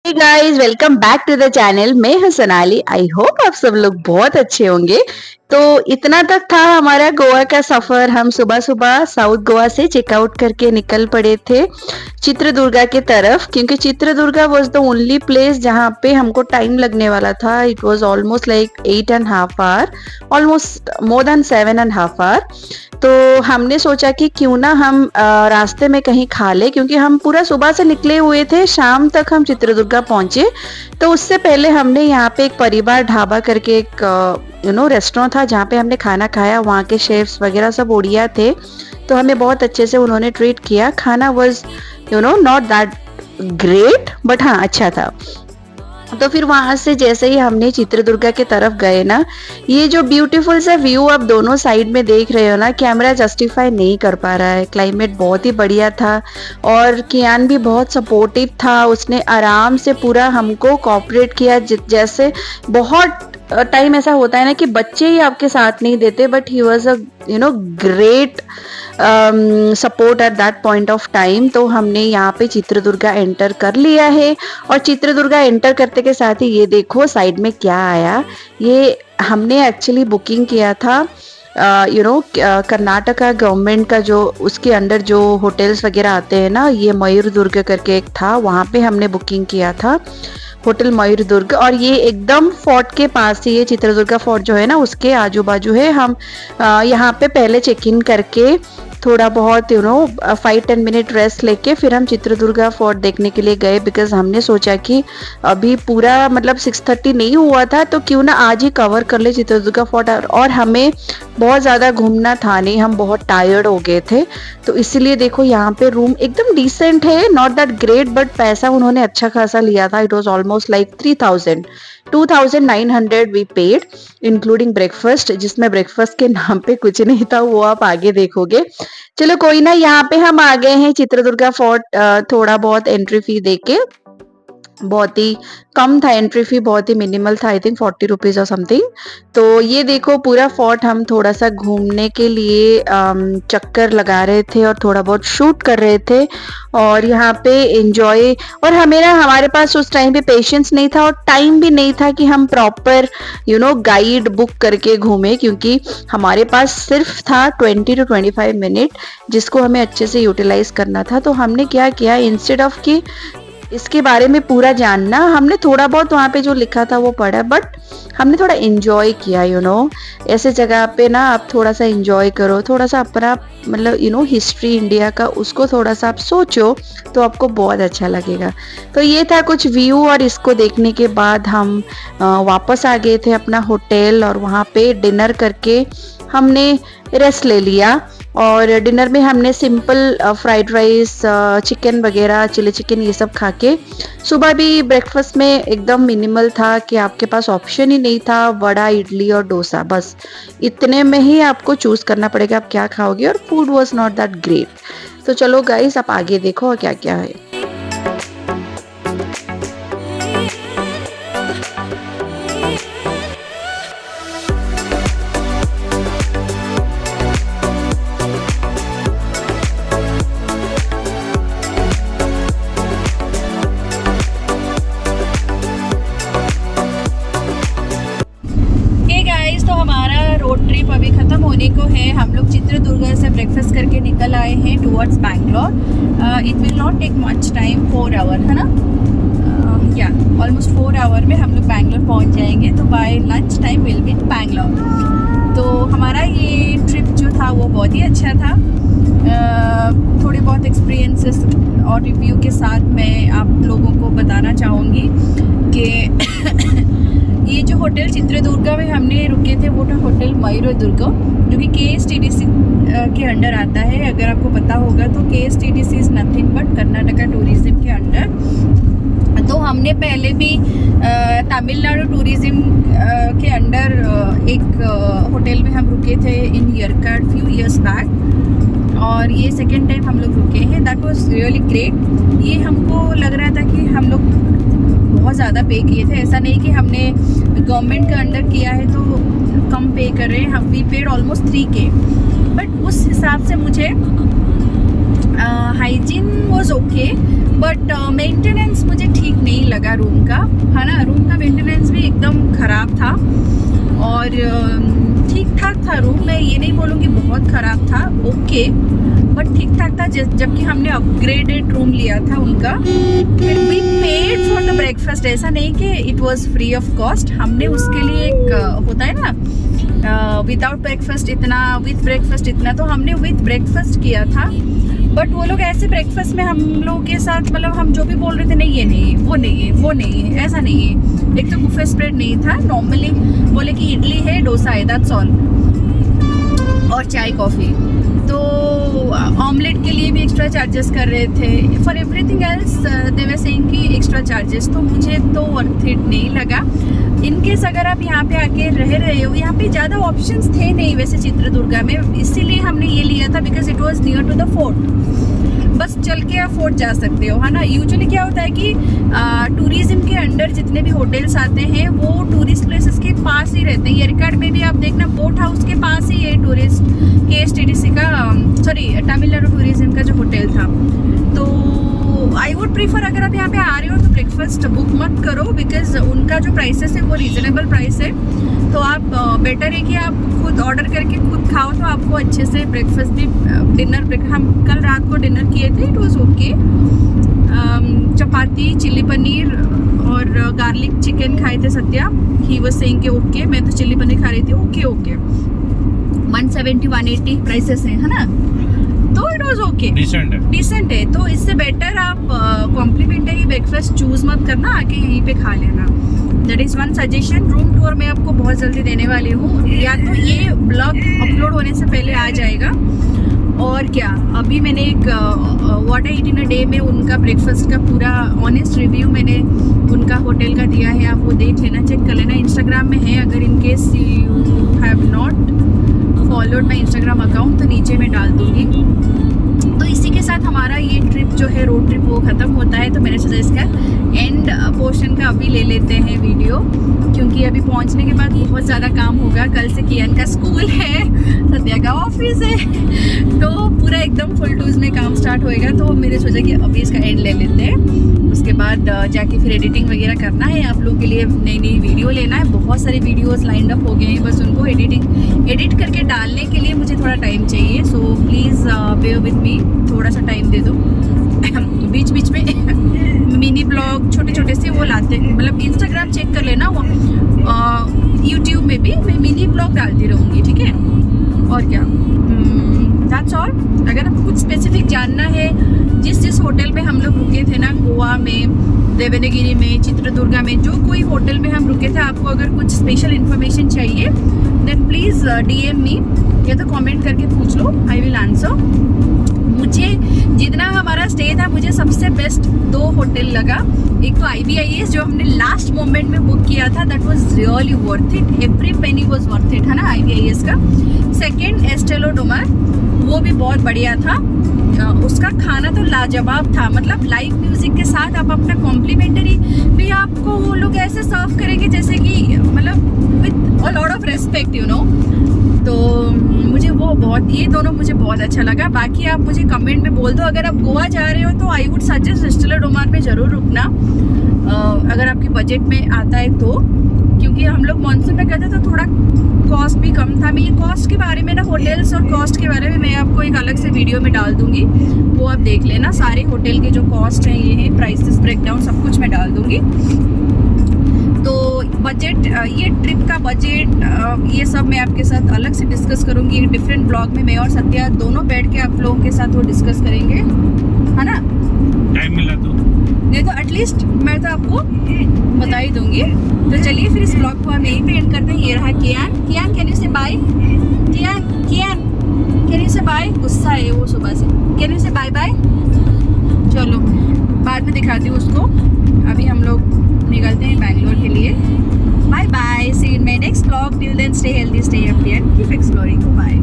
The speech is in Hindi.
Hey guys, welcome back to the channel. मैं हूं सोनाली। आई होप आप सब लोग बहुत अच्छे होंगे। तो इतना तक था हमारा गोवा का सफर। हम सुबह सुबह साउथ गोवा से चेकआउट करके निकल पड़े थे चित्रदुर्गा के तरफ, क्योंकि Chitradurga was the only place जहाँ पे हमको टाइम लगने वाला था। It was almost like 8.5 hour, almost more than 7.5 hour. तो हमने सोचा कि क्यों ना हम रास्ते में कहीं खा ले, क्योंकि हम पूरा सुबह से निकले हुए थे, शाम तक हम चित्रदुर्गा पहुंचे। तो उससे पहले हमने यहाँ पे एक परिवार ढाबा करके एक रेस्टोरेंट था जहाँ पे हमने खाना खाया। वहाँ के शेफ्स वगैरह सब ओडिया थे, तो हमें बहुत अच्छे से उन्होंने ट्रीट किया। खाना was not that great, but हाँ अच्छा था। तो फिर वहां से जैसे ही हमने चित्रदुर्गा की तरफ गए ना, ये जो ब्यूटीफुल सा व्यू आप दोनों साइड में देख रहे हो ना, कैमरा जस्टिफाई नहीं कर पा रहा है। क्लाइमेट बहुत ही बढ़िया था और कियान भी बहुत सपोर्टिव था। उसने आराम से पूरा हमको कोऑपरेट किया। जैसे बहुत टाइम ऐसा होता है ना कि बच्चे ही आपके साथ नहीं देते, but he was a great support at that point of time. तो हमने यहाँ पे चित्रदुर्गा एंटर कर लिया है, और चित्रदुर्गा एंटर करते के साथ ही ये देखो साइड में क्या आया। ये हमने एक्चुअली बुकिंग किया था कर्नाटका गवर्नमेंट का, जो उसके अंडर जो होटल्स वगैरह आते हैं ना, ये मयूर दुर्ग करके एक था, वहाँ पे हमने बुकिंग किया था होटल मयूर दुर्ग। और ये एकदम फोर्ट के पास ही है, चित्रदुर्गा फोर्ट जो है ना उसके आजू बाजू है। हम यहाँ पे पहले चेक इन करके थोड़ा बहुत 5-10 मिनट रेस्ट लेके फिर हम चित्रदुर्गा फोर्ट देखने के लिए गए, बिकॉज हमने सोचा कि अभी पूरा मतलब 6:30 नहीं हुआ था, तो क्यों ना आज ही कवर कर ले चित्रदुर्गा फोर्ट। और हमें बहुत ज़्यादा घूमना था नहीं, हम बहुत टायर्ड हो गए थे। तो इसीलिए देखो यहाँ पे रूम एकदम डिसेंट है, नॉट दैट ग्रेट, बट पैसा उन्होंने अच्छा खासा लिया था। It was almost like 2,900 we paid including breakfast, जिसमें ब्रेकफास्ट के नाम पे कुछ नहीं था, वो आप आगे देखोगे। चलो कोई ना, यहाँ पे हम आ गए हैं चित्रदुर्गा फोर्ट। थोड़ा बहुत एंट्री फी देके, बहुत ही कम था एंट्री फी, बहुत ही मिनिमल था, आई थिंक 40 रुपीज और समथिंग। तो ये देखो पूरा फोर्ट हम थोड़ा सा घूमने के लिए चक्कर लगा रहे थे और थोड़ा बहुत शूट कर रहे थे और यहाँ पे एंजॉय। और हमारे पास उस टाइम पे पेशेंस नहीं था और टाइम भी नहीं था कि हम प्रॉपर गाइड बुक करके घूमे, क्योंकि हमारे पास सिर्फ था 20 to 25 मिनट जिसको हमें अच्छे से यूटिलाइज करना था। तो हमने क्या किया, इंस्टेड ऑफ कि इसके बारे में पूरा जानना, हमने थोड़ा बहुत वहाँ पे जो लिखा था वो पढ़ा, बट हमने थोड़ा एंजॉय किया। ऐसे जगह पे ना आप थोड़ा सा एंजॉय करो, थोड़ा सा अपना मतलब हिस्ट्री इंडिया का उसको थोड़ा सा आप सोचो, तो आपको बहुत अच्छा लगेगा। तो ये था कुछ व्यू, और इसको देखने के बाद हम वापस आ गए थे अपना होटल, और वहाँ पे डिनर करके हमने रेस्ट ले लिया। और डिनर में हमने सिंपल फ्राइड राइस, चिकन वगैरह, चिली चिकन, ये सब खा के, सुबह भी ब्रेकफास्ट में एकदम मिनिमल था कि आपके पास ऑप्शन ही नहीं था, वड़ा, इडली और डोसा, बस इतने में ही आपको चूज करना पड़ेगा आप क्या खाओगे, और food was not that great. तो चलो गाइस, आप आगे देखो और क्या क्या है। तो हमारा रोड ट्रिप अभी ख़त्म होने को है। हम लोग चित्रदुर्गा से ब्रेकफास्ट करके निकल आए हैं towards Bangalore. It will not take much time, 4 hour है ना, या ऑलमोस्ट 4 आवर में हम लोग बैंगलोर पहुंच जाएंगे। तो by lunch time will be in Bangalore. तो हमारा ये ट्रिप जो था वो बहुत ही अच्छा था। थोड़े बहुत एक्सपीरियंसेस और रिव्यू के साथ मैं आप लोगों को बताना चाहूँगी कि ये जो होटल चित्रदुर्गा में हमने रुके थे वो था होटल मयूर दुर्ग, जो कि KSTDC के अंडर आता है। अगर आपको पता होगा तो KSTDC is nothing but Karnataka tourism के अंडर। तो हमने पहले भी तमिलनाडु टूरिज्म के अंडर एक होटल में हम रुके थे इन यरकाड फ्यू इयर्स बैक, और ये सेकेंड टाइम हम लोग रुके हैं। That was really great. ये हमको लग रहा था कि हम लोग बहुत ज़्यादा पे किए थे, ऐसा नहीं कि हमने गवर्नमेंट का अंडर किया है तो कम पे कर रहे हैं। हम we paid almost 3K, but उस हिसाब से मुझे hygiene was okay, but maintenance मुझे ठीक नहीं लगा रूम का, है ना। रूम का मेंटेनेंस भी एकदम ख़राब था और ठीक ठाक था रूम। मैं ये नहीं बोलूँगी बहुत ख़राब था, ओके, बट ठीक ठाक था। जबकि हमने अपग्रेडेड रूम लिया था उनका। फिर we paid for the breakfast, ऐसा नहीं कि it was free of cost. हमने उसके लिए एक होता है ना विदाउट ब्रेकफास्ट इतना, विथ ब्रेकफास्ट इतना, तो हमने विथ ब्रेकफास्ट किया था। बट वो लोग ऐसे ब्रेकफास्ट में हम लोग के साथ, मतलब हम जो भी बोल रहे थे, नहीं ये नहीं है, वो नहीं है, वो नहीं है, ऐसा नहीं है। एक तो बुफे स्प्रेड नहीं था, नॉर्मली बोले कि इडली है, डोसा है, दैट्स ऑल, और चाय कॉफ़ी। तो ऑमलेट के लिए भी एक्स्ट्रा चार्जेस कर रहे थे। For everything else they were saying कि एक्स्ट्रा चार्जेस। तो मुझे तो वर्थ इट नहीं लगा। इनकेस अगर आप यहाँ पे आके रह रहे हो, यहाँ पे ज़्यादा ऑप्शंस थे नहीं वैसे चित्रदुर्गा में, इसीलिए हमने ये लिया था because it was near to the fort. बस चल के आप फोर्ट जा सकते हो, है ना। यूजुअली क्या होता है कि टूरिज्म के अंडर जितने भी होटल्स आते हैं वो टूरिस्ट प्लेसेस के पास ही रहते हैं। येरकाड में भी आप देखना, बोट हाउस के पास ही है टूरिस्ट KSTDC का, सॉरी तमिलनाडु टूरिज्म का जो होटल था। तो आई वुड प्रीफर, अगर आप यहाँ पे आ रहे हो तो ब्रेकफास्ट बुक मत करो बिकॉज उनका जो प्राइसेस है वो रीजनेबल प्राइस है। तो आप बेटर है कि आप खुद ऑर्डर करके खुद खाओ, तो आपको अच्छे से ब्रेकफास्ट भी, डिनर, हम कल रात को डिनर किए थे, it was okay. Chapati, chilli paneer और गार्लिक चिकन खाए थे सत्या। ही वाज सेइंग कि ओके, मैं तो चिल्ली पनीर खा रही थी, ओके ओके। 170-180 प्राइसेस है ना, तो इट वाज ओके, डिसेंट है। तो इससे बेटर आप कॉम्प्लीमेंट्री ब्रेकफास्ट चूज मत करना, आके यहीं पे खा लेना। That is one suggestion. Room tour मैं आपको बहुत जल्दी देने वाली हूँ, या तो ये ब्लॉग अपलोड होने से पहले आ जाएगा, और क्या, अभी मैंने एक what I eat in a day में उनका ब्रेकफास्ट का पूरा ऑनेस्ट रिव्यू मैंने उनका होटल का दिया है। आप वो देख लेना, चेक कर लेना, इंस्टाग्राम में है। अगर in case you have not followed my Instagram account तो नीचे मैं डाल दूँगी। तो इसी के साथ हमारा ये ट्रिप जो है, रोड ट्रिप, वो ख़त्म होता है। तो मैंने सोचा इसका एंड पोर्शन का अभी ले लेते हैं वीडियो, क्योंकि अभी पहुंचने के बाद बहुत ज़्यादा काम होगा। कल से कियान का स्कूल है, सत्या का ऑफिस है, तो पूरा एकदम फुल टूज में काम स्टार्ट होएगा। तो मैंने सोचा कि अभी इसका एंड ले लेते हैं, उसके बाद जाके फिर एडिटिंग वगैरह करना है। आप लोगों के लिए नई नई वीडियो लेना है, बहुत सारे वीडियोस लाइंड अप हो गए हैं, बस उनको एडिट करके डालने के लिए मुझे थोड़ा टाइम चाहिए। So please bear with me, थोड़ा सा टाइम दे दो। बीच बीच में मिनी ब्लॉग छोटे छोटे से वो लाते हैं, मतलब इंस्टाग्राम चेक कर लेना, वो यूट्यूब में भी मैं मिनी ब्लॉग डालती रहूँगी, ठीक है। और क्या, दैट्स ऑल। अगर आपको कुछ स्पेसिफिक जानना है, जिस होटल में हम लोग रुके थे ना, गोवा में, देवनागिरी में, चित्रदुर्गा में, जो कोई होटल में हम रुके थे, आपको अगर कुछ स्पेशल इन्फॉर्मेशन चाहिए देन प्लीज़ DM मी, या तो कमेंट करके पूछ लो, आई विल आंसर। मुझे जितना हमारा स्टे था, मुझे सबसे बेस्ट 2 होटल लगा। एक तो IVIS जो हमने लास्ट मोमेंट में बुक किया था, that was really worth it, every penny was worth it, है ना, IVIS का। सेकंड एस्टेलो डोमार, वो भी बहुत बढ़िया था। उसका खाना तो लाजवाब था, मतलब लाइव म्यूजिक के साथ आप अपना कॉम्प्लीमेंट्री भी आपको वो लोग ऐसे सर्व करेंगे जैसे कि, मतलब with a lot of respect, you know. तो मुझे वो बहुत, ये दोनों मुझे बहुत अच्छा लगा। बाकी आप मुझे कमेंट में बोल दो, अगर आप गोवा जा रहे हो तो आई वुड सजेस्ट एस्टेलो डोमार में ज़रूर रुकना, अगर आपके बजट में आता है तो, क्योंकि हम लोग मानसून में गए थे तो थोड़ा कॉस्ट भी कम था। मैं ये कॉस्ट के बारे में ना, होटल्स और कॉस्ट के बारे में मैं आपको एक अलग से वीडियो में डाल दूंगी, वो आप देख लेना। सारे होटल के जो कॉस्ट हैं, ये है प्राइसेस ब्रेकडाउन, सब कुछ मैं डाल दूंगी। तो बजट, ये ट्रिप का बजट, ये सब मैं आपके साथ अलग से डिस्कस करूंगी एक डिफरेंट ब्लॉग में। मैं और सत्या दोनों बैठ के आप लोगों के साथ वो डिस्कस करेंगे, है ना, टाइम मिला तो। नहीं तो एटलीस्ट मैं तो आपको बता ही दूंगी। तो चलिए फिर इस ब्लॉग को हम यहीं पे एंड करते हैं। ये रहा कियान, कैन यू से बाय? कियान कैन यू से बाय? गुस्सा है वो सुबह से, कैन यू से बाय बाय? चलो बाद में दिखाती हूँ उसको, अभी हम लोग निकलते हैं बैंगलोर के लिए। Bye bye, see you in my next blog. Till then stay healthy, stay happy and keep exploring. Bye.